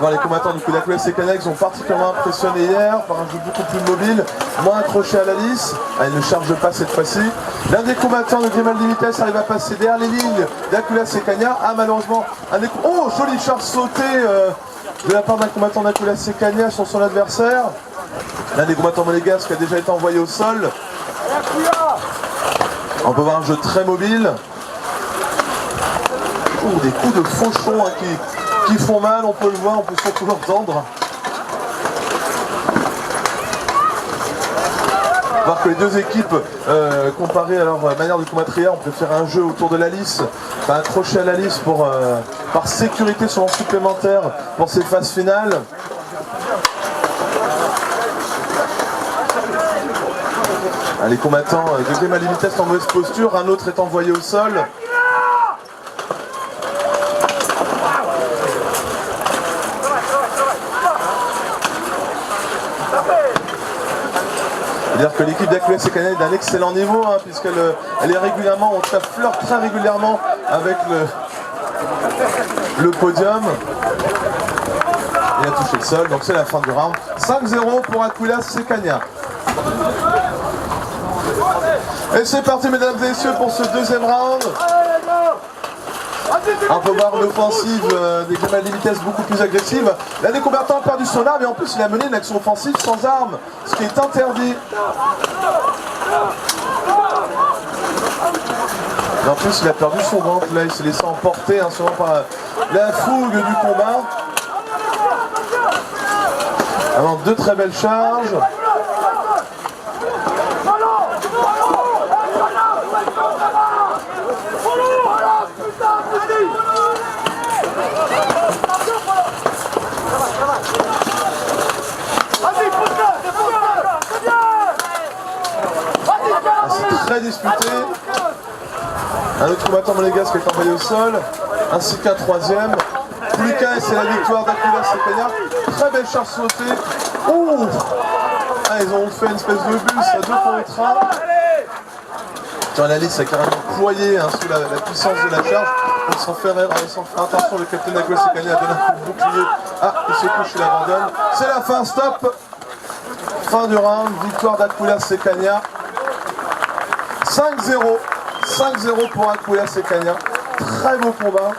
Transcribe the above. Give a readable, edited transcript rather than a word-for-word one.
Bon, les combattants du coup d'Aquila Sekania ont particulièrement impressionné hier par un jeu beaucoup plus mobile, moins accroché à la lisse. Ah, il ne charge pas cette fois-ci. L'un des combattants de Grimaldi Vitesse arrive à passer derrière les lignes d'Aquila Sekania. Ah, malheureusement, oh, jolie charge sautée de la part d'un combattant d'Aquila Sekania sur son adversaire. L'un des combattants monégasques a déjà été envoyé au sol. On peut voir un jeu très mobile. Oh, des coups de fauchon hein, qui font mal, on peut le voir, on peut surtout l'entendre. Voir que les deux équipes, comparées à leur manière de combattre hier, ont préféré un jeu autour de la lisse, enfin, accroché à la lisse par sécurité sur l'an supplémentaire pour ces phases finales. Les combattants de Grimaldi Vitesse en mauvaise posture, un autre est envoyé au sol. C'est-à-dire que l'équipe d'Aquila Sekania est d'un excellent niveau, hein, puisqu'elle est régulièrement, on flirte très régulièrement avec le podium. Il a touché le sol, donc c'est la fin du round. 5-0 pour Aquila Sekania. Et c'est parti mesdames et messieurs pour ce deuxième round. On peut voir une offensive des Grimaldi Vitesse beaucoup plus agressive. L'un des combattants a perdu son arme et en plus il a mené une action offensive sans arme, ce qui est interdit. Et en plus il a perdu son ventre, là il s'est laissé emporter hein, souvent par la fougue du combat. Alors deux très belles charges. C'est très disputé. Un autre combattant monégasque est envoyé au sol, ainsi qu'un troisième. Plus qu'un et c'est la victoire d'Aquila Sekania. Très belle charge sautée. Ouh, ah, ils ont fait une espèce de bus à 2 contre 1. Tiens, la liste a carrément ployé hein, sous la puissance de la charge. Donc sans faire attention, le capitaine d'Aquila Sekania a donné un coup de bouclier. Ah, il se couche, il abandonne. C'est la fin, stop. Fin du round, victoire d'Aquila Sekania. 5-0 pour Aquila Sekania. Très beau combat.